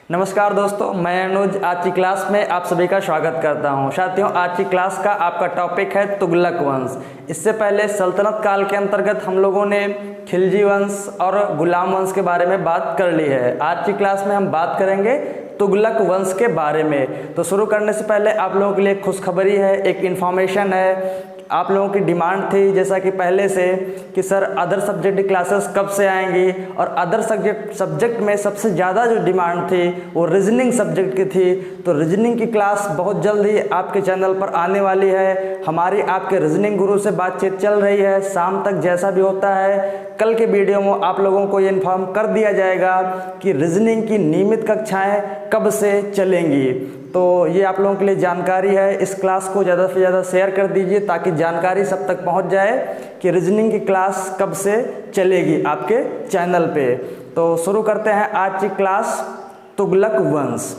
नमस्कार दोस्तों, मैं अनुज आज की क्लास में आप सभी का स्वागत करता हूं। साथियों, आज की क्लास का आपका टॉपिक है तुगलक वंश। इससे पहले सल्तनत काल के अंतर्गत हम लोगों ने खिलजी वंश और गुलाम वंश के बारे में बात कर ली है। आज की क्लास में हम बात करेंगे तुगलक वंश के बारे में। तो शुरू करने से पहले आप लोगों के लिए खुशखबरी है, एक इन्फॉर्मेशन है। आप लोगों की डिमांड थी जैसा कि पहले से कि सर अदर सब्जेक्ट की क्लासेस कब से आएंगी, और अदर सब्जेक्ट में सबसे ज़्यादा जो डिमांड थी वो रीजनिंग सब्जेक्ट की थी। तो रीजनिंग की क्लास बहुत जल्द ही आपके चैनल पर आने वाली है। हमारी आपके रीजनिंग गुरु से बातचीत चल रही है। शाम तक जैसा भी होता है कल के वीडियो में आप लोगों को ये इन्फॉर्म कर दिया जाएगा कि रीजनिंग की नियमित कक्षाएँ कब से चलेंगी। तो ये आप लोगों के लिए जानकारी है। इस क्लास को ज़्यादा से ज़्यादा शेयर कर दीजिए ताकि जानकारी सब तक पहुंच जाए कि रीजनिंग की क्लास कब से चलेगी आपके चैनल पे। तो शुरू करते हैं आज की क्लास तुगलक वंश।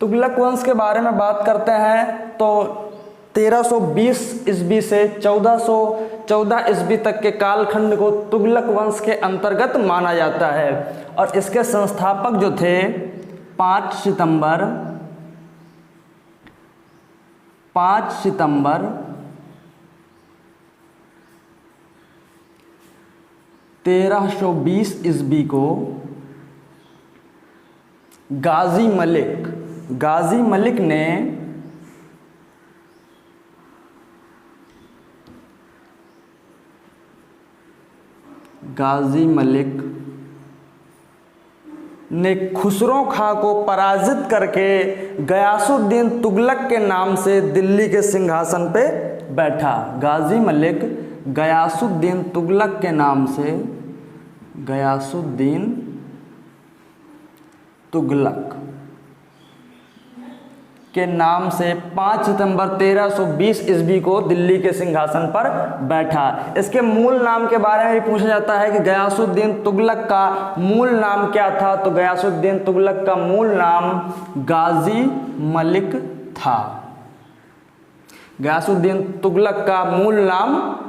तुगलक वंश के बारे में बात करते हैं तो 1320 ईस्वी से 1414 ईस्वी तक के कालखंड को तुगलक वंश के अंतर्गत माना जाता है। और इसके संस्थापक जो थे 5 सितंबर 1320 ईस्वी को गाजी मलिक ने खुसरो खां को पराजित करके गयासुद्दीन तुगलक के नाम से दिल्ली के सिंहासन पे बैठा। गाजी मलिक गयासुद्दीन तुगलक के नाम से, गयासुद्दीन तुगलक के नाम से 5 सितंबर 1320 ईस्वी को दिल्ली के सिंहासन पर बैठा। इसके मूल नाम के बारे में भी पूछा जाता है कि गयासुद्दीन तुगलक का मूल नाम क्या था। तो गयासुद्दीन तुगलक का मूल नाम गाजी मलिक था। गयासुद्दीन तुगलक का मूल नाम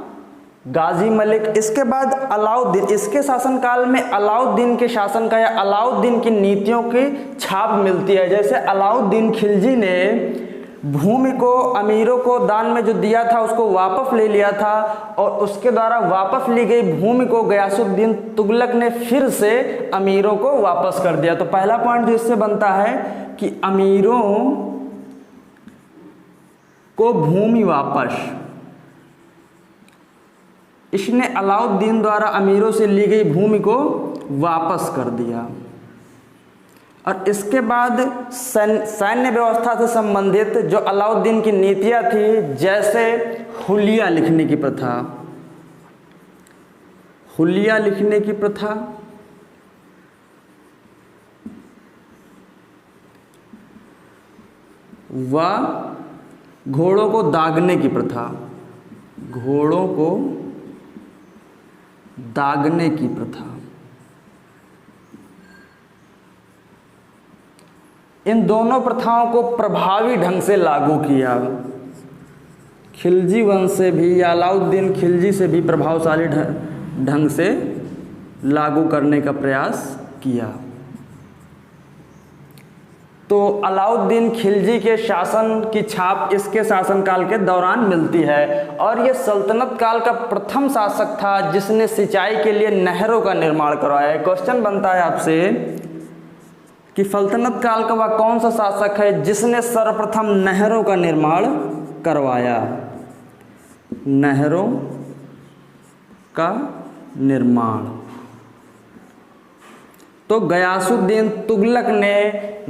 गाजी मलिक। इसके बाद अलाउद्दीन, इसके शासनकाल में अलाउद्दीन के शासन का या अलाउद्दीन की नीतियों की छाप मिलती है। जैसे अलाउद्दीन खिलजी ने भूमि को अमीरों को दान में जो दिया था उसको वापस ले लिया था, और उसके द्वारा वापस ली गई भूमि को गयासुद्दीन तुगलक ने फिर से अमीरों को वापस कर दिया। तो पहला पॉइंट इससे बनता है कि अमीरों को भूमि वापस, इसने अलाउद्दीन द्वारा अमीरों से ली गई भूमि को वापस कर दिया। और इसके बाद सैन्य व्यवस्था से संबंधित जो अलाउद्दीन की नीतियां थी, जैसे हुलिया लिखने की प्रथा, व घोड़ों को दागने की प्रथा, इन दोनों प्रथाओं को प्रभावी ढंग से लागू किया। खिलजी वंश से भी या अलाउद्दीन खिलजी से भी प्रभावशाली ढंग से लागू करने का प्रयास किया। तो अलाउद्दीन खिलजी के शासन की छाप इसके शासनकाल के दौरान मिलती है। और ये सल्तनत काल का प्रथम शासक था जिसने सिंचाई के लिए नहरों का निर्माण करवाया। क्वेश्चन बनता है आपसे कि सल्तनत काल का वह कौन सा शासक है जिसने सर्वप्रथम नहरों का निर्माण करवाया। नहरों का निर्माण तो गयासुद्दीन तुगलक ने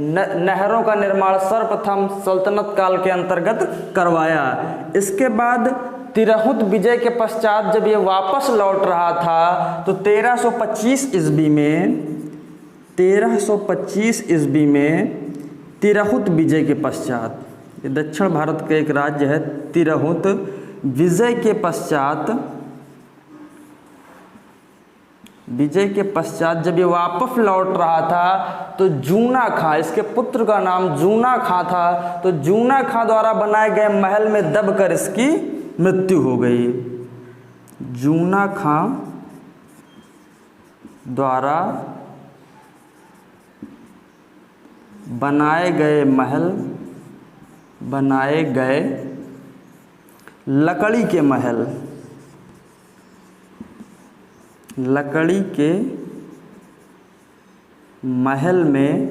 नहरों का निर्माण सर्वप्रथम सल्तनत काल के अंतर्गत करवाया। इसके बाद तिरहुत विजय के पश्चात जब ये वापस लौट रहा था तो 1325 ईस्वी में तिरहुत विजय के पश्चात, ये दक्षिण भारत का एक राज्य है, तिरहुत विजय के पश्चात जब ये वापस लौट रहा था तो जूना खां, इसके पुत्र का नाम जूना खां था, तो जूना खां द्वारा बनाए गए महल में दबकर इसकी मृत्यु हो गई। जूना खां द्वारा बनाए गए महल, बनाए गए लकड़ी के महल, लकड़ी के महल में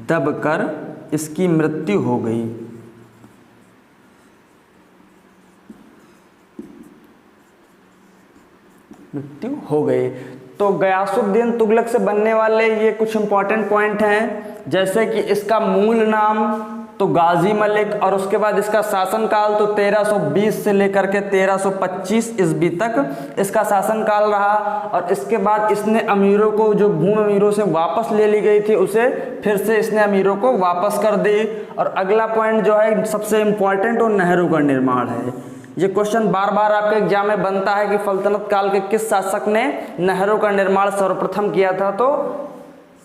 दबकर इसकी मृत्यु हो गई। मृत्यु हो गई। तो गयासुद्दीन तुगलक से बनने वाले ये कुछ इंपॉर्टेंट पॉइंट हैं, जैसे कि इसका मूल नाम तो गाजी मलिक, और उसके बाद इसका शासनकाल तो 1320 से लेकर के 1325 ईस्वी तक इसका शासनकाल रहा। और इसके बाद इसने अमीरों को, जो भूमि अमीरों से वापस ले ली गई थी, उसे फिर से इसने अमीरों को वापस कर दी। और अगला पॉइंट जो है सबसे इम्पॉर्टेंट, वो नहरों का निर्माण है। ये क्वेश्चन बार बार आपके एग्जाम में बनता है कि सल्तनत काल के किस शासक ने नहरों का निर्माण सर्वप्रथम किया था। तो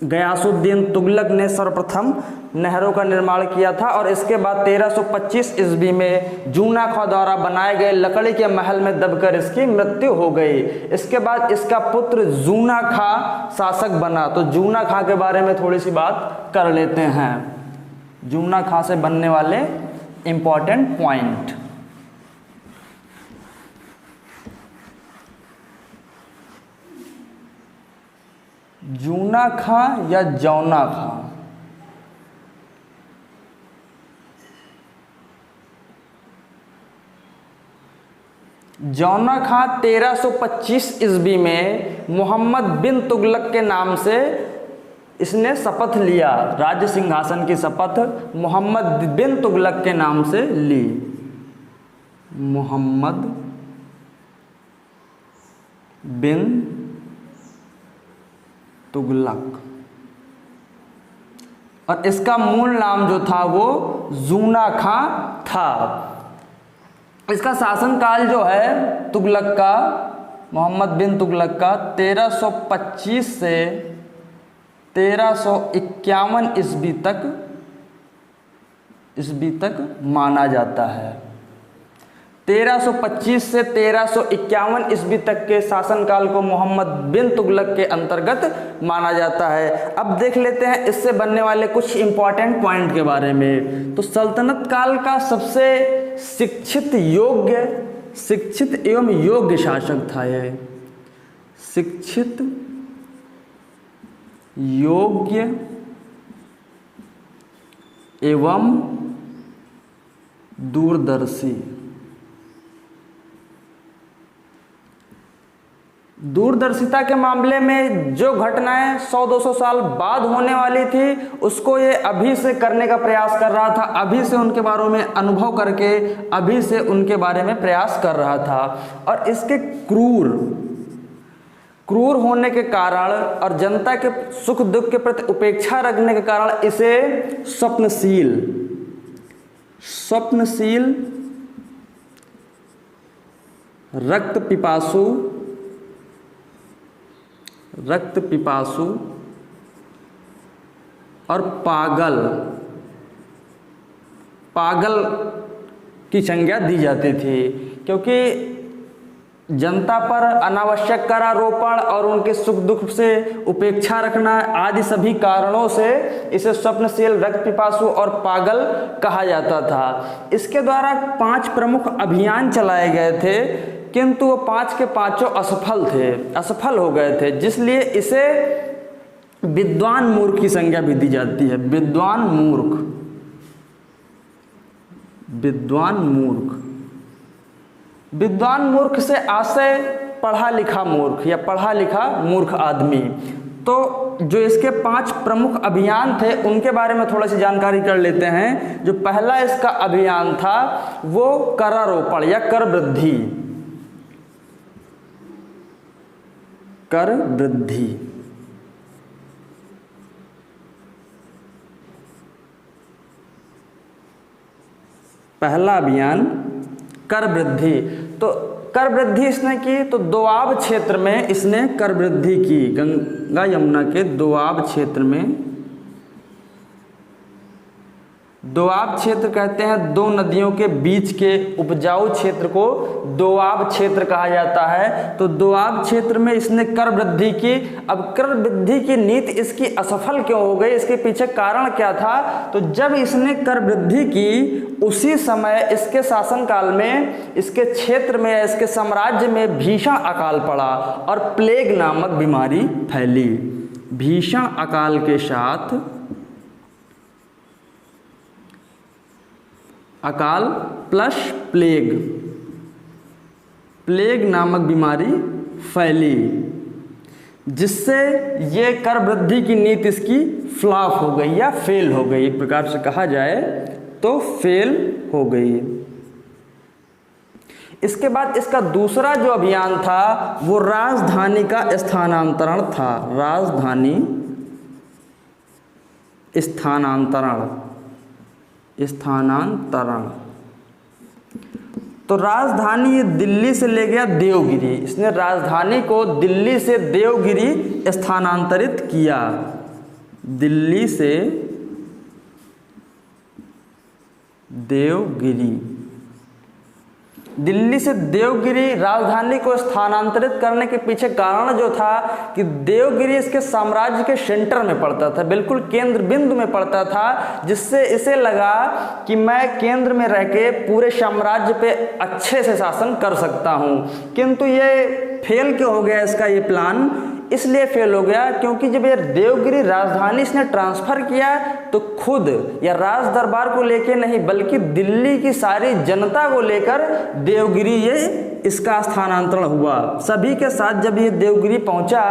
गयासुद्दीन तुगलक ने सर्वप्रथम नहरों का निर्माण किया था। और इसके बाद 1325 ईस्वी में जूना खां द्वारा बनाए गए लकड़ी के महल में दबकर इसकी मृत्यु हो गई। इसके बाद इसका पुत्र जूना खां शासक बना। तो जूना खां के बारे में थोड़ी सी बात कर लेते हैं, जूना खां से बनने वाले इंपॉर्टेंट पॉइंट। जूना खां या जौना खां, जौना खां 1325 ईस्वी में मोहम्मद बिन तुगलक के नाम से इसने शपथ लिया। राज्य सिंहासन की शपथ मोहम्मद बिन तुगलक के नाम से ली। मोहम्मद बिन तुगलक, और इसका मूल नाम जो था वो जूना खां था। इसका शासनकाल जो है तुगलक का, मोहम्मद बिन तुगलक का 1325 से 1351 ईस्वी तक माना जाता है। 1325 से 1351 ईस्वी तक के शासनकाल को मोहम्मद बिन तुगलक के अंतर्गत माना जाता है। अब देख लेते हैं इससे बनने वाले कुछ इंपॉर्टेंट पॉइंट के बारे में। तो सल्तनत काल का सबसे शिक्षित एवं योग्य शासक था यह। शिक्षित, योग्य एवं दूरदर्शी। दूरदर्शिता के मामले में जो घटनाएं 100-200 साल बाद होने वाली थी, उसको ये अभी से करने का प्रयास कर रहा था। अभी से उनके बारे में अनुभव करके अभी से उनके बारे में प्रयास कर रहा था। और इसके क्रूर होने के कारण और जनता के सुख दुख के प्रति उपेक्षा रखने के कारण इसे स्वप्नशील, रक्त पिपासु और पागल की संज्ञा दी जाती थी, क्योंकि जनता पर अनावश्यक करारोपण और उनके सुख दुख से उपेक्षा रखना आदि सभी कारणों से इसे स्वप्नशील, रक्त पिपासु और पागल कहा जाता था। इसके द्वारा 5 प्रमुख अभियान चलाए गए थे, किंतु वो 5 के 5 असफल हो गए थे, जिसलिए इसे विद्वान मूर्ख की संज्ञा भी दी जाती है। विद्वान मूर्ख से आशय पढ़ा लिखा मूर्ख या पढ़ा लिखा मूर्ख आदमी। तो जो इसके 5 प्रमुख अभियान थे उनके बारे में थोड़ी सी जानकारी कर लेते हैं। जो पहला इसका अभियान था वो करारोपण या कर वृद्धि। पहला अभियान कर वृद्धि। तो कर वृद्धि इसने की, तो दोआब क्षेत्र में इसने कर वृद्धि की। गंगा यमुना के दोआब क्षेत्र में दोआब क्षेत्र कहते हैं दो नदियों के बीच के उपजाऊ क्षेत्र को दोआब क्षेत्र कहा जाता है। तो दोआब क्षेत्र में इसने कर वृद्धि की। अब कर वृद्धि की नीति इसकी असफल क्यों हो गई, इसके पीछे कारण क्या था? तो जब इसने कर वृद्धि की उसी समय इसके शासनकाल में इसके क्षेत्र में, इसके साम्राज्य में भीषण अकाल पड़ा और प्लेग नामक बीमारी फैली। भीषण अकाल के साथ अकाल प्लस प्लेग, प्लेग नामक बीमारी फैली, जिससे ये कर वृद्धि की नीति इसकी फ्लॉप हो गई या फेल हो गई, एक प्रकार से कहा जाए तो फेल हो गई। इसके बाद इसका दूसरा जो अभियान था वो राजधानी का स्थानांतरण था। राजधानी स्थानांतरण। तो राजधानी ये दिल्ली से ले गया देवगिरी। इसने राजधानी को दिल्ली से देवगिरी स्थानांतरित किया। दिल्ली से देवगिरी, दिल्ली से देवगिरी राजधानी को स्थानांतरित करने के पीछे कारण जो था कि देवगिरी इसके साम्राज्य के सेंटर में पड़ता था, बिल्कुल केंद्र बिंदु में पड़ता था, जिससे इसे लगा कि मैं केंद्र में रह के पूरे साम्राज्य पे अच्छे से शासन कर सकता हूँ। किंतु ये फेल क्यों हो गया इसका ये प्लान? इसलिए फेल हो गया क्योंकि जब ये देवगिरी राजधानी इसने ट्रांसफर किया तो खुद या राज दरबार को लेकर नहीं बल्कि दिल्ली की सारी जनता को लेकर देवगिरी ये इसका स्थानांतरण हुआ। सभी के साथ जब ये देवगिरी पहुंचा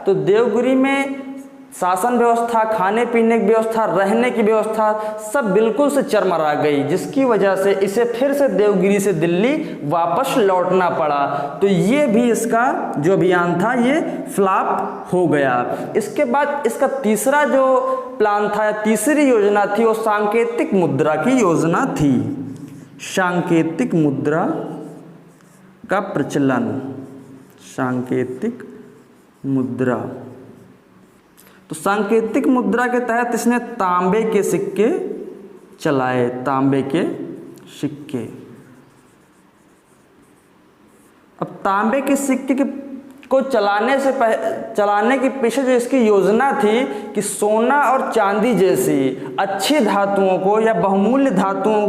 तो देवगिरी में शासन व्यवस्था, खाने पीने की व्यवस्था, रहने की व्यवस्था सब बिल्कुल से चरमरा गई, जिसकी वजह से इसे फिर से देवगिरी से दिल्ली वापस लौटना पड़ा। तो ये भी इसका जो अभियान था ये फ्लॉप हो गया। इसके बाद इसका तीसरा जो प्लान था, तीसरी योजना थी, वो सांकेतिक मुद्रा की योजना थी। सांकेतिक मुद्रा का प्रचलन, सांकेतिक मुद्रा। तो सांकेतिक मुद्रा के तहत इसने तांबे के सिक्के चलाए, तांबे के सिक्के। अब तांबे के सिक्के को चलाने के पीछे जो इसकी योजना थी कि सोना और चांदी जैसी अच्छी धातुओं को या बहुमूल्य धातुओं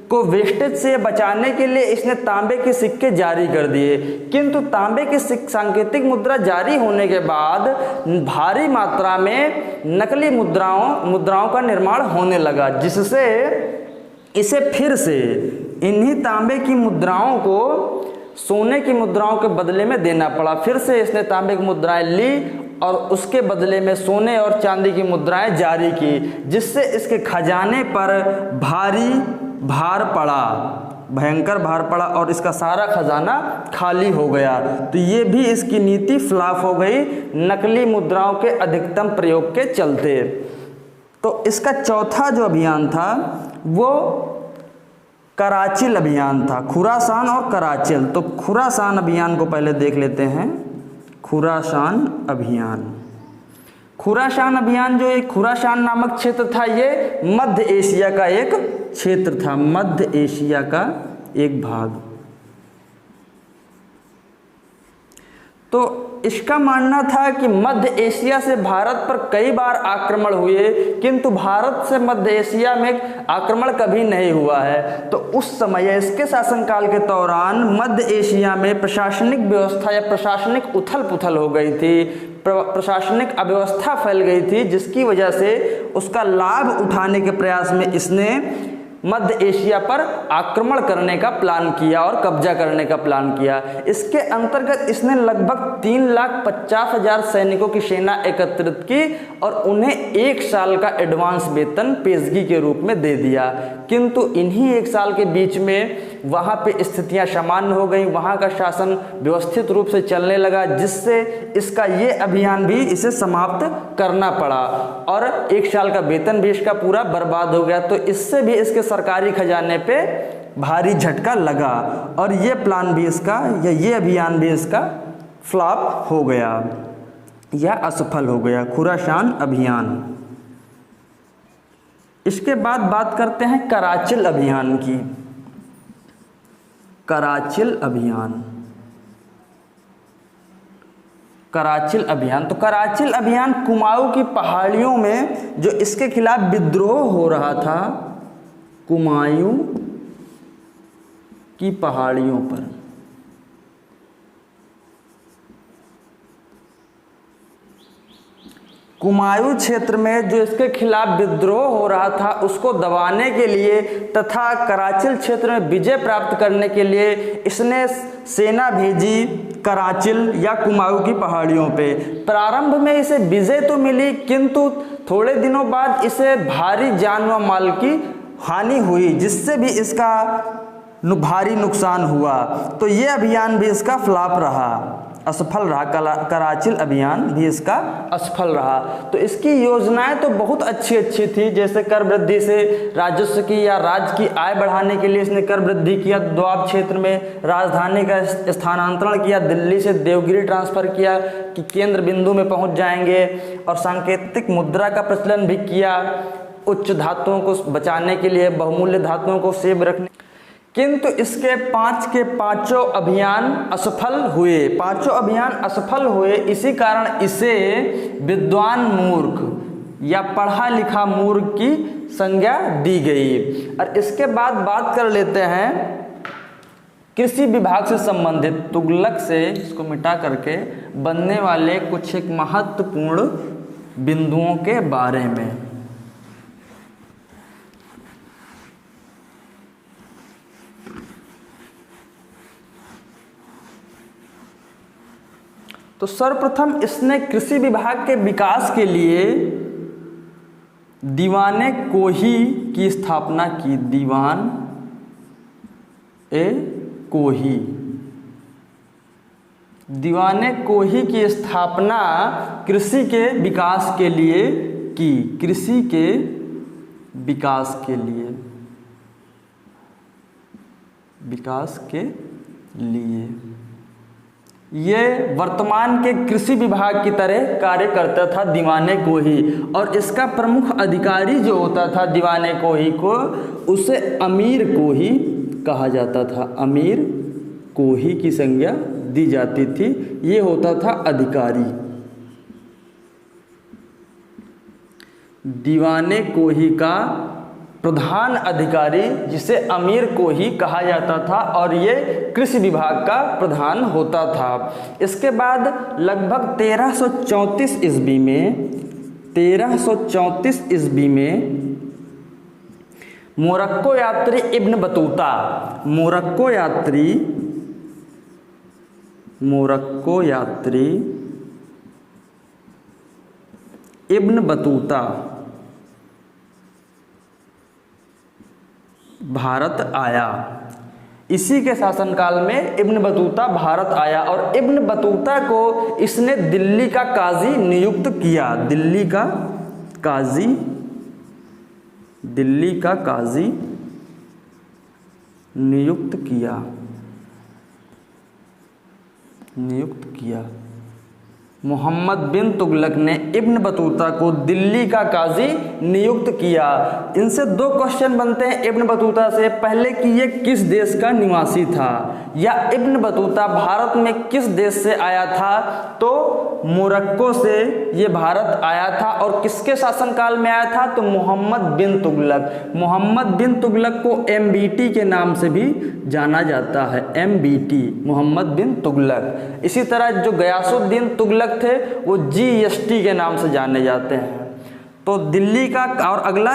को वेस्टेज से बचाने के लिए इसने तांबे के सिक्के जारी कर दिए। किंतु तांबे के सांकेतिक मुद्रा जारी होने के बाद भारी मात्रा में नकली मुद्राओं का निर्माण होने लगा, जिससे इसे फिर से इन्हीं तांबे की मुद्राओं को सोने की मुद्राओं के बदले में देना पड़ा। फिर से इसने तांबे की मुद्राएं ली और उसके बदले में सोने और चांदी की मुद्राएं जारी की, जिससे इसके खजाने पर भारी भार पड़ा, भयंकर भार पड़ा और इसका सारा खजाना खाली हो गया। तो ये भी इसकी नीति फ्लॉप हो गई नकली मुद्राओं के अधिकतम प्रयोग के चलते। तो इसका चौथा जो अभियान था वो कराचिल अभियान था, खुरासान और कराचिल। तो खुरासान अभियान को पहले देख लेते हैं। खुरासान अभियान, खुरासान अभियान जो एक खुरासान नामक क्षेत्र था ये मध्य एशिया का एक क्षेत्र था, मध्य एशिया का एक भाग। तो इसका मानना था कि मध्य एशिया से भारत पर कई बार आक्रमण हुए, किंतु भारत से मध्य एशिया में आक्रमण कभी नहीं हुआ है। तो उस समय इसके शासनकाल के दौरान मध्य एशिया में प्रशासनिक व्यवस्था या प्रशासनिक उथल पुथल हो गई थी, प्रशासनिक अव्यवस्था फैल गई थी, जिसकी वजह से उसका लाभ उठाने के प्रयास में इसने मध्य एशिया पर आक्रमण करने का प्लान किया और कब्जा करने का प्लान किया। इसके अंतर्गत इसने लगभग 3,50,000 सैनिकों की सेना एकत्रित की और उन्हें 1 साल का एडवांस वेतन पेशगी के रूप में दे दिया। किंतु इन्हीं 1 साल के बीच में वहाँ पे स्थितियाँ सामान्य हो गई, वहाँ का शासन व्यवस्थित रूप से चलने लगा, जिससे इसका ये अभियान भी इसे समाप्त करना पड़ा और 1 साल का वेतन भी इसका पूरा बर्बाद हो गया। तो इससे भी इसके सरकारी खजाने पे भारी झटका लगा और ये प्लान भी इसका या ये अभियान भी इसका फ्लॉप हो गया या असफल हो गया, खुरासान अभियान। इसके बाद बात करते हैं कराचिल अभियान की। कराचिल अभियान, कराचिल अभियान। तो कराचिल अभियान कुमाऊं की पहाड़ियों में जो इसके खिलाफ विद्रोह हो रहा था, कुमाऊं की पहाड़ियों पर, कुमाऊं क्षेत्र में जो इसके खिलाफ विद्रोह हो रहा था उसको दबाने के लिए तथा कराचिल क्षेत्र में विजय प्राप्त करने के लिए इसने सेना भेजी कराचिल या कुमाऊं की पहाड़ियों पे। प्रारंभ में इसे विजय तो मिली, किंतु थोड़े दिनों बाद इसे भारी जान व माल की हानि हुई, जिससे भी इसका भारी नुकसान हुआ। तो ये अभियान भी इसका फ्लॉप रहा, असफल रहा। कराचिल अभियान भी इसका असफल रहा। तो इसकी योजनाएं तो बहुत अच्छी अच्छी थी, जैसे कर वृद्धि से राजस्व की या राज्य की आय बढ़ाने के लिए इसने कर वृद्धि किया, दोआब क्षेत्र में राजधानी का स्थानांतरण किया, दिल्ली से देवगिरी ट्रांसफर किया कि केंद्र बिंदु में पहुंच जाएंगे, और सांकेतिक मुद्रा का प्रचलन भी किया, उच्च धातुओं को बचाने के लिए, बहुमूल्य धातुओं को सेव रखने। किंतु इसके 5 के 5 अभियान असफल हुए, 5 अभियान असफल हुए। इसी कारण इसे विद्वान मूर्ख या पढ़ा लिखा मूर्ख की संज्ञा दी गई। और इसके बाद बात कर लेते हैं कृषि विभाग से संबंधित, तुगलक से इसको मिटा करके बनने वाले कुछ एक महत्वपूर्ण बिंदुओं के बारे में। तो सर्वप्रथम इसने कृषि विभाग के विकास के लिए दीवाने कोही की स्थापना की। दीवान ए कोही, दीवाने कोही की स्थापना कृषि के विकास के लिए की। कृषि के विकास के लिए, विकास के लिए ये वर्तमान के कृषि विभाग की तरह कार्य करता था दीवाने कोही। और इसका प्रमुख अधिकारी जो होता था दीवाने कोही को, उसे अमीर कोही कहा जाता था। अमीर कोही की संज्ञा दी जाती थी। ये होता था अधिकारी। दीवाने कोही का प्रधान अधिकारी, जिसे अमीर कोही कहा जाता था, और ये कृषि विभाग का प्रधान होता था। इसके बाद लगभग 1334 ईस्वी में, 1334 ईस्वी में मोरक्को यात्री इब्न बतूता, मोरक्को यात्री इब्न बतूता भारत आया। इसी के शासनकाल में इब्न बतूता भारत आया, और इब्न बतूता को इसने दिल्ली का काजी नियुक्त किया। दिल्ली का काजी, दिल्ली का काजी नियुक्त किया, नियुक्त किया। मोहम्मद बिन तुगलक ने इब्न बतूता को दिल्ली का काजी नियुक्त किया। इनसे 2 क्वेश्चन बनते हैं इब्न बतूता से। पहले कि ये किस देश का निवासी था, या इब्न बतूता भारत में किस देश से आया था। तो मोरक्को से ये भारत आया था, और किसके शासनकाल में आया था, तो मोहम्मद बिन तुगलक। मोहम्मद बिन तुगलक को MBT के नाम से भी जाना जाता है। MBT, मोहम्मद बिन तुगलक। इसी तरह जो गयासुद्दीन तुगलक थे वो GST के नाम से जाने जाते हैं। तो दिल्ली का, और अगला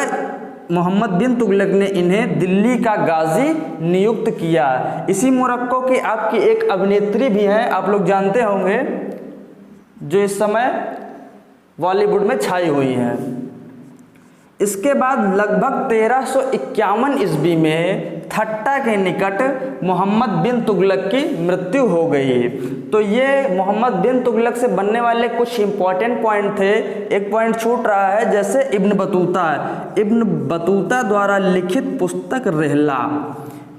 मोहम्मद बिन तुगलक ने इन्हें दिल्ली का गाजी नियुक्त किया। इसी मोरक्को की आपकी एक अभिनेत्री भी हैं, आप लोग जानते होंगे, जो इस समय बॉलीवुड में छाई हुई हैं। इसके बाद लगभग 1351 ईस्वी में थट्टा के निकट मोहम्मद बिन तुगलक की मृत्यु हो गई। तो ये मोहम्मद बिन तुगलक से बनने वाले कुछ इंपॉर्टेंट पॉइंट थे। एक पॉइंट छूट रहा है, जैसे इब्न बतूता, इब्न बतूता द्वारा लिखित पुस्तक रिहला,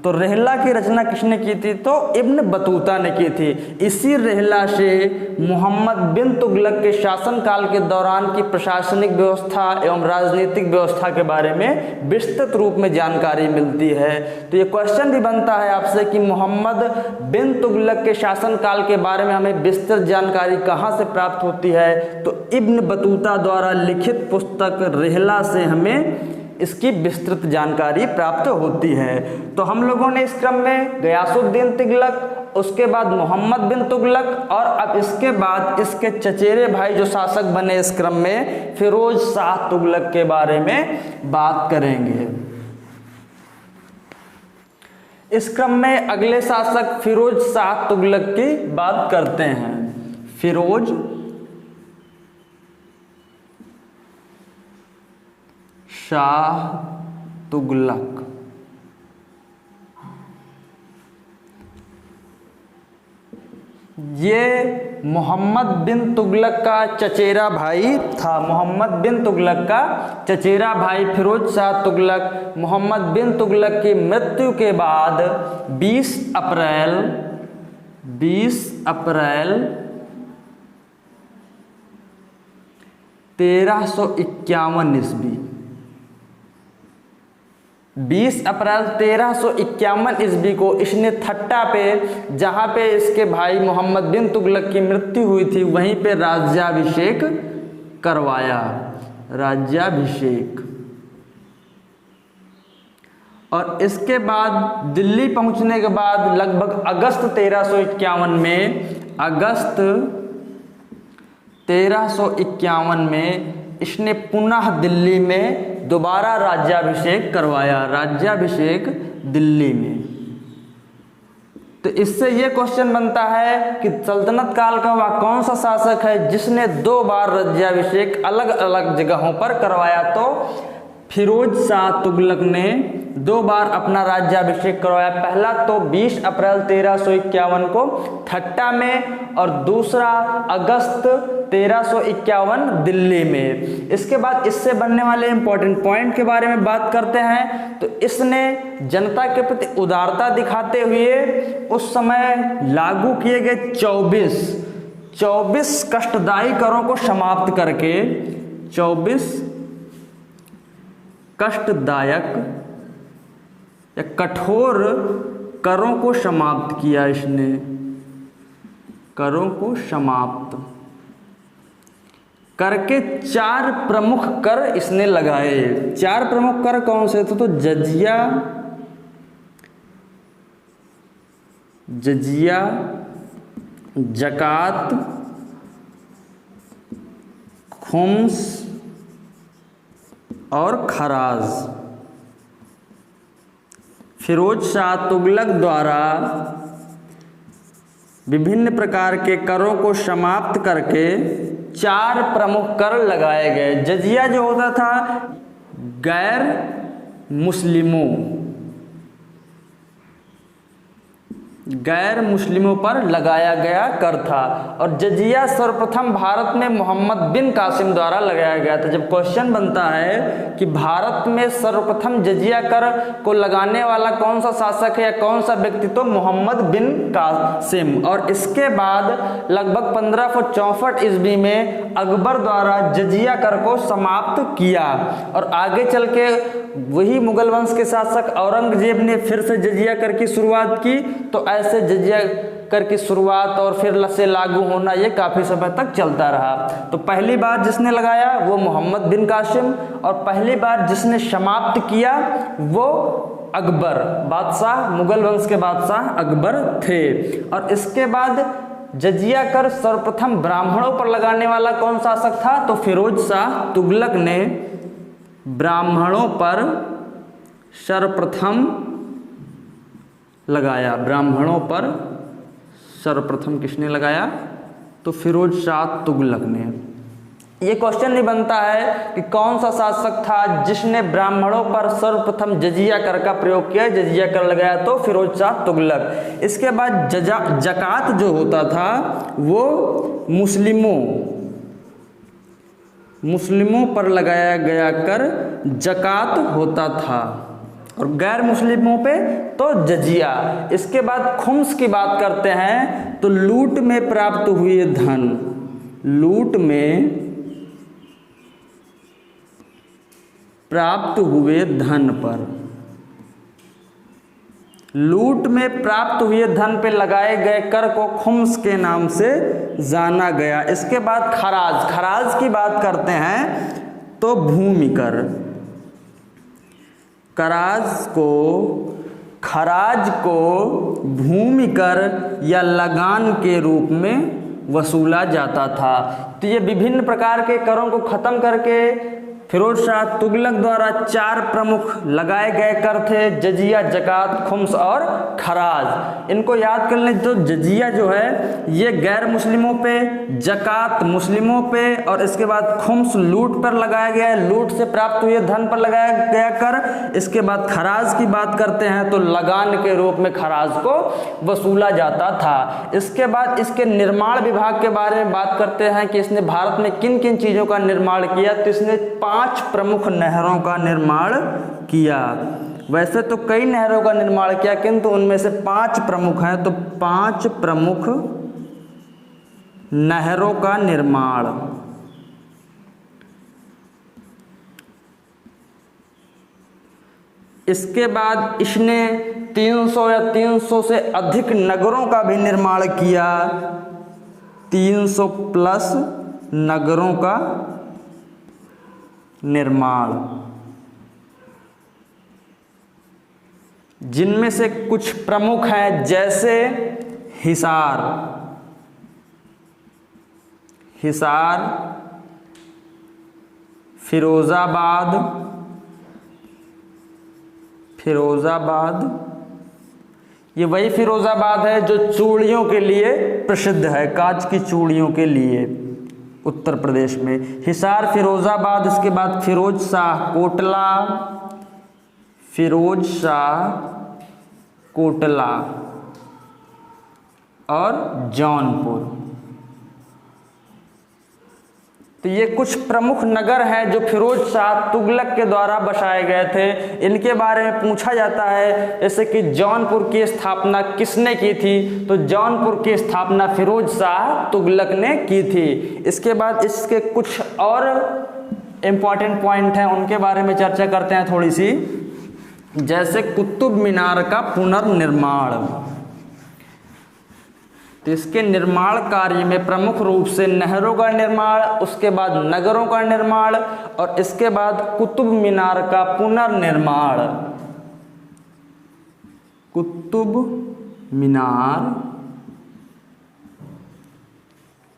तो रेहला की रचना किसने की थी? तो इब्न बतूता ने की थी। इसी रेहला से मोहम्मद बिन तुगलक के शासनकाल के दौरान की प्रशासनिक व्यवस्था एवं राजनीतिक व्यवस्था के बारे में विस्तृत रूप में जानकारी मिलती है। तो ये क्वेश्चन भी बनता है आपसे कि मोहम्मद बिन तुगलक के शासनकाल के बारे में हमें विस्तृत जानकारी कहाँ से प्राप्त होती है? तो इब्न बतूता द्वारा लिखित पुस्तक रेहला से हमें इसकी विस्तृत जानकारी प्राप्त होती है। तो हम लोगों ने इस क्रम में गयासुद्दीन तुगलक, उसके बाद मोहम्मद बिन तुगलक और अब इसके बाद इसके चचेरे भाई जो शासक बने इस क्रम में फिरोज शाह तुगलक के बारे में बात करेंगे। इस क्रम में अगले शासक फिरोज शाह तुगलक की बात करते हैं। फिरोज शाह तुगलक ये मोहम्मद बिन तुगलक का चचेरा भाई था। मोहम्मद बिन तुगलक का चचेरा भाई फिरोज शाह तुगलक मोहम्मद बिन तुगलक की मृत्यु के बाद 20 अप्रैल 1351 ईस्वी 20 अप्रैल 1351 ईस्वी को इसने थट्टा पे, जहाँ पे इसके भाई मोहम्मद बिन तुगलक की मृत्यु हुई थी, वहीं पे राज्याभिषेक करवाया। राज्याभिषेक। और इसके बाद दिल्ली पहुंचने के बाद लगभग अगस्त 1351 में इसने पुनः दिल्ली में दोबारा राज्याभिषेक करवाया। राज्याभिषेक दिल्ली में। तो इससे ये क्वेश्चन बनता है कि सल्तनत काल का वह कौन सा शासक है जिसने 2 बार राज्याभिषेक अलग अलग जगहों पर करवाया? तो फिरोज शाह तुगलक ने 2 बार अपना राज्याभिषेक करवाया। पहला तो 20 अप्रैल 1351 को थट्टा में और दूसरा अगस्त 1351 दिल्ली में। इसके बाद इससे बनने वाले इंपॉर्टेंट पॉइंट के बारे में बात करते हैं। तो इसने जनता के प्रति उदारता दिखाते हुए उस समय लागू किए गए 24 कष्टदायी करों को समाप्त करके 24 कष्टदायक या कठोर करों को समाप्त किया। इसने करों को समाप्त करके 4 प्रमुख कर इसने लगाए। 4 प्रमुख कर कौन से थे? तो जजिया, जकात, खुम्स और खराज। फिरोज शाह तुगलक द्वारा विभिन्न प्रकार के करों को समाप्त करके 4 प्रमुख कर लगाए गए। जजिया जो होता था गैर मुस्लिमों पर लगाया गया कर था। और जजिया सर्वप्रथम भारत में मोहम्मद बिन कासिम द्वारा लगाया गया था। जब क्वेश्चन बनता है कि भारत में सर्वप्रथम जजिया कर को लगाने वाला कौन सा शासक है या कौन सा व्यक्ति, तो मोहम्मद बिन कासिम। और इसके बाद लगभग 1564 ईस्वी में अकबर द्वारा जजिया कर को समाप्त किया। और आगे चल के वही मुगल वंश के शासक औरंगजेब ने फिर से जजिया कर की शुरुआत की। तो ऐसे जजिया कर की शुरुआत और फिर से लागू होना ये काफ़ी समय तक चलता रहा। तो पहली बार जिसने लगाया वो मोहम्मद बिन कासिम और पहली बार जिसने समाप्त किया वो अकबर, बादशाह, मुगल वंश के बादशाह अकबर थे। और इसके बाद जजिया कर सर्वप्रथम ब्राह्मणों पर लगाने वाला कौन शासक था? तो फिरोज शाह तुगलक ने ब्राह्मणों पर सर्वप्रथम लगाया। ब्राह्मणों पर सर्वप्रथम किसने लगाया? तो फिरोज शाह तुगलक ने। ये क्वेश्चन नहीं बनता है कि कौन सा शासक था जिसने ब्राह्मणों पर सर्वप्रथम जजिया कर का प्रयोग किया, जजिया कर लगाया, तो फिरोज शाह तुगलक। इसके बाद जकात जो होता था वो मुस्लिमों पर लगाया गया कर जकात होता था। और गैर मुस्लिमों पे तो जजिया। इसके बाद खुम्स की बात करते हैं तो लूट में प्राप्त हुए धन, लूट में प्राप्त हुए धन पर, लूट में प्राप्त हुए धन पे लगाए गए कर को खुम्स के नाम से जाना गया। इसके बाद खराज, खराज की बात करते हैं तो भूमि कर, खराज को भूमि कर या लगान के रूप में वसूला जाता था। तो ये विभिन्न प्रकार के करों को खत्म करके फिरोज शाह तुगलक द्वारा 4 प्रमुख लगाए गए कर थे, जजिया, जकात, खुम्स और खराज। इनको याद कर लें तो जजिया जो है ये गैर मुस्लिमों पे, जकात मुस्लिमों पे और इसके बाद खुम्स लूट पर लगाया गया है, लूट से प्राप्त हुए धन पर लगाया गया कर। इसके बाद खराज की बात करते हैं तो लगान के रूप में खराज को वसूला जाता था। इसके बाद इसके निर्माण विभाग के बारे में बात करते हैं कि इसने भारत में किन किन चीज़ों का निर्माण किया। तो इसने 5 प्रमुख नहरों का निर्माण किया। वैसे तो कई नहरों का निर्माण किया किंतु उनमें से 5 प्रमुख हैं। तो 5 प्रमुख नहरों का निर्माण। इसके बाद इसने 300 या 300 से अधिक नगरों का भी निर्माण किया, 300 प्लस नगरों का निर्माण, जिनमें से कुछ प्रमुख हैं जैसे हिसार, फिरोजाबाद, ये वही फिरोजाबाद है जो चूड़ियों के लिए प्रसिद्ध है, कांच की चूड़ियों के लिए उत्तर प्रदेश में। हिसार, फिरोजाबाद, इसके बाद फिरोज शाह कोटला और जौनपुर। तो ये कुछ प्रमुख नगर हैं जो फिरोज शाह तुगलक के द्वारा बसाए गए थे। इनके बारे में पूछा जाता है जैसे कि जौनपुर की स्थापना किसने की थी। तो जौनपुर की स्थापना फिरोज शाह तुगलक ने की थी। इसके बाद इसके कुछ और इम्पॉर्टेंट पॉइंट हैं, उनके बारे में चर्चा करते हैं थोड़ी सी। जैसे कुतुब मीनार का पुनर्निर्माण, तो इसके निर्माण कार्य में प्रमुख रूप से नहरों का निर्माण, उसके बाद नगरों का निर्माण और इसके बाद कुतुब मीनार का पुनर्निर्माण। कुतुब मीनार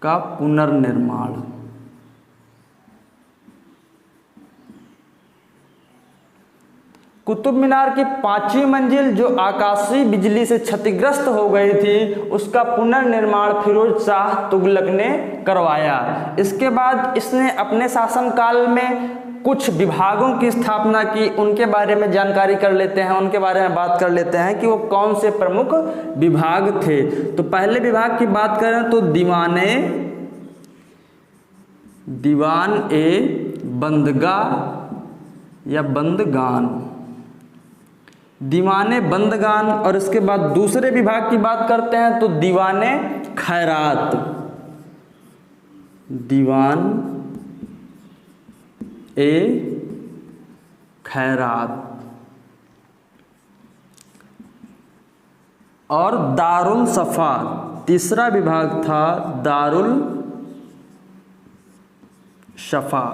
का पुनर्निर्माण। कुतुब मीनार की 5वीं मंजिल जो आकाशीय बिजली से क्षतिग्रस्त हो गई थी, उसका पुनर्निर्माण फिरोज शाह तुगलक ने करवाया। इसके बाद इसने अपने शासनकाल में कुछ विभागों की स्थापना की, उनके बारे में जानकारी कर लेते हैं, उनके बारे में बात कर लेते हैं कि वो कौन से प्रमुख विभाग थे। तो पहले विभाग की बात करें तो दीवान ए बंदगाह या बंदगान, दीवाने बंदगान। और इसके बाद दूसरे विभाग की बात करते हैं तो दीवाने खैरात, दीवान ए खैरात और दारुल सफा। तीसरा विभाग था दारुल शफा,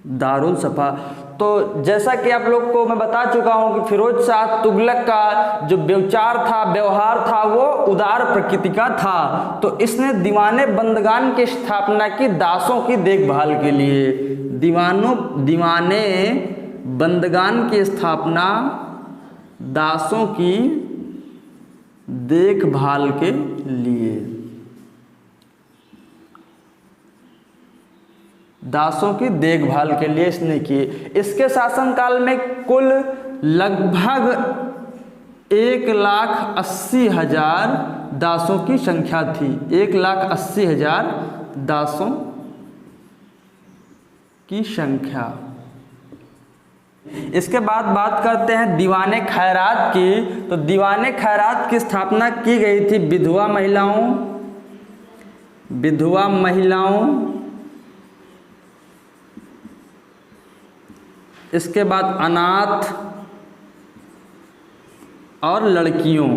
दारुल सफा। तो जैसा कि आप लोग को मैं बता चुका हूं कि फिरोज शाह तुगलक का जो व्यवहार था वो उदार प्रकृति का था। तो इसने दीवाने बंदगान की स्थापना की दासों की देखभाल के लिए। दीवाने बंदगान की स्थापना दासों की देखभाल के लिए, दासों की देखभाल के लिए इसने की। इसके शासनकाल में कुल लगभग 1,80,000 दासों की संख्या थी। 1,80,000 दासों की संख्या। इसके बाद बात करते हैं दीवाने खैरात की। तो दीवाने खैरात की स्थापना की गई थी विधवा महिलाओं, इसके बाद अनाथ और लड़कियों।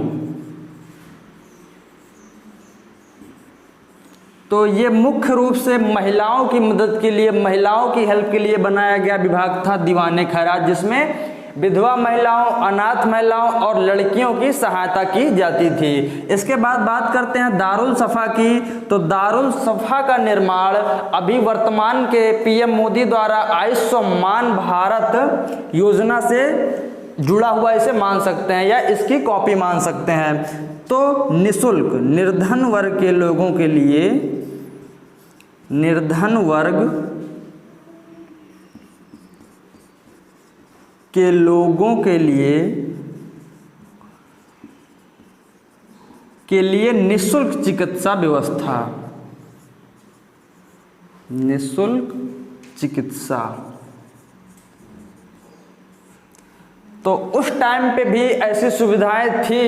तो ये मुख्य रूप से महिलाओं की मदद के लिए, महिलाओं की हेल्प के लिए बनाया गया विभाग था दीवाने खैरात, जिसमें विधवा महिलाओं, अनाथ महिलाओं और लड़कियों की सहायता की जाती थी। इसके बाद बात करते हैं दारुल सफ़ा की। तो दारुल सफ़ा का निर्माण अभी वर्तमान के पीएम मोदी द्वारा आयुष्मान भारत योजना से जुड़ा हुआ इसे मान सकते हैं या इसकी कॉपी मान सकते हैं। तो निःशुल्क निर्धन वर्ग के लोगों के लिए, निर्धन वर्ग के लोगों के लिए निःशुल्क चिकित्सा व्यवस्था, निःशुल्क चिकित्सा। तो उस टाइम पे भी ऐसी सुविधाएं थी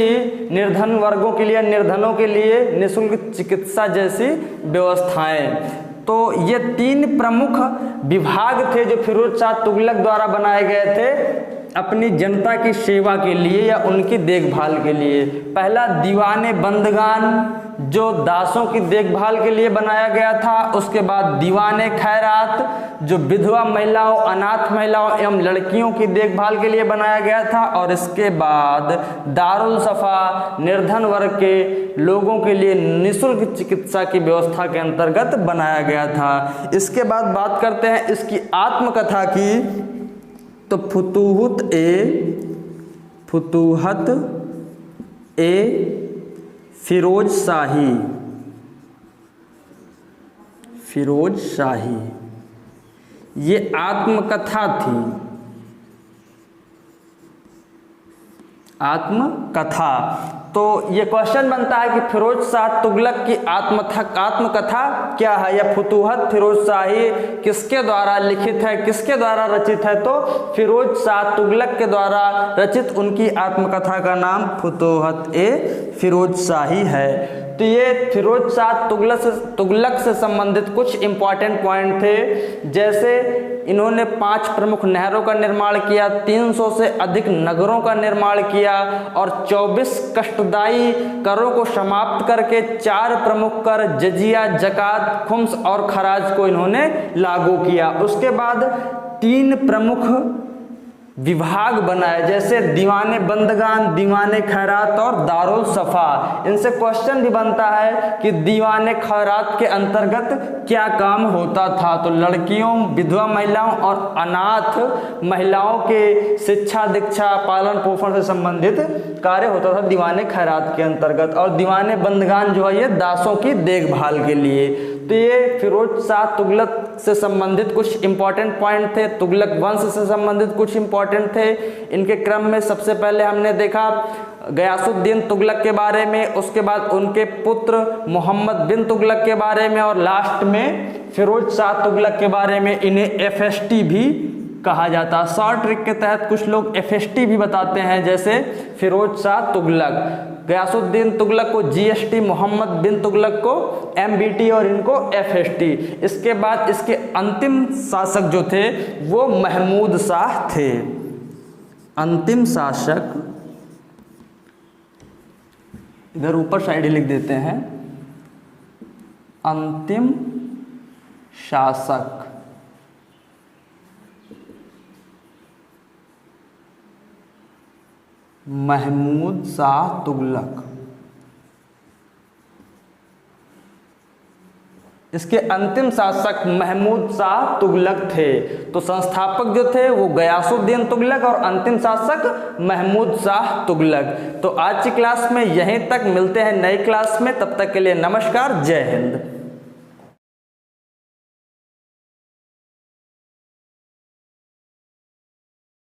निर्धन वर्गों के लिए, निर्धनों के लिए निःशुल्क चिकित्सा जैसी व्यवस्थाएं। तो ये 3 प्रमुख विभाग थे जो फिरोज शाह तुगलक द्वारा बनाए गए थे अपनी जनता की सेवा के लिए या उनकी देखभाल के लिए। पहला दीवाने बंदगान जो दासों की देखभाल के लिए बनाया गया था। उसके बाद दीवाने खैरात जो विधवा महिलाओं, अनाथ महिलाओं एवं लड़कियों की देखभाल के लिए बनाया गया था। और इसके बाद दारुल सफ़ा निर्धन वर्ग के लोगों के लिए निःशुल्क चिकित्सा की व्यवस्था के अंतर्गत बनाया गया था। इसके बाद बात करते हैं इसकी आत्मकथा की। तो फुतूहत ए फिरोज शाही ये आत्मकथा थी। आत्मकथा। तो ये क्वेश्चन बनता है कि फिरोज शाह तुगलक की आत्मकथा क्या है या फुतूहत फिरोज शाही किसके द्वारा लिखित है, किसके द्वारा रचित है? तो फिरोज शाह तुगलक के द्वारा रचित उनकी आत्मकथा का नाम फुतूहत ए फिरोज शाही है। तो ये फिरोज शाह तुगलक से संबंधित कुछ इंपॉर्टेंट पॉइंट थे, जैसे इन्होंने 5 प्रमुख नहरों का निर्माण किया, 300 से अधिक नगरों का निर्माण किया और 24 कष्टदायी करों को समाप्त करके 4 प्रमुख कर जजिया, जकात, खुम्स और खराज को इन्होंने लागू किया। उसके बाद 3 प्रमुख विभाग बनाए, जैसे दीवाने बंदगान, दीवाने खैरात और दारुल सफ़ा। इनसे क्वेश्चन भी बनता है कि दीवाने खैरात के अंतर्गत क्या काम होता था? तो लड़कियों, विधवा महिलाओं और अनाथ महिलाओं के शिक्षा, दीक्षा, पालन पोषण से संबंधित कार्य होता था दीवाने खैरात के अंतर्गत। और दीवाने बंदगान जो है ये दासों की देखभाल के लिए। तो ये फिरोज शाह तुगलक से संबंधित कुछ इंपॉर्टेंट पॉइंट थे, तुगलक वंश से संबंधित कुछ इंपॉर्टेंट थे। इनके क्रम में सबसे पहले हमने देखा गयासुद्दीन तुगलक के बारे में, उसके बाद उनके पुत्र मोहम्मद बिन तुगलक के बारे में और लास्ट में फिरोज शाह तुगलक के बारे में। इन्हें FST भी कहा जाता। शॉर्ट ट्रिक के तहत कुछ लोग FST भी बताते हैं, जैसे फिरोज शाह तुगलक, गयासुद्दीन तुगलक को GST, मोहम्मद बिन तुगलक को MBT और इनको FST। इसके बाद इसके अंतिम शासक जो थे वो महमूद शाह थे। अंतिम शासक इधर ऊपर साइड लिख देते हैं, अंतिम शासक महमूद शाह तुगलक। इसके अंतिम शासक महमूद शाह तुगलक थे। तो संस्थापक जो थे वो गयासुद्दीन तुगलक और अंतिम शासक महमूद शाह तुगलक। तो आज की क्लास में यहीं तक, मिलते हैं नई क्लास में, तब तक के लिए नमस्कार, जय हिंद।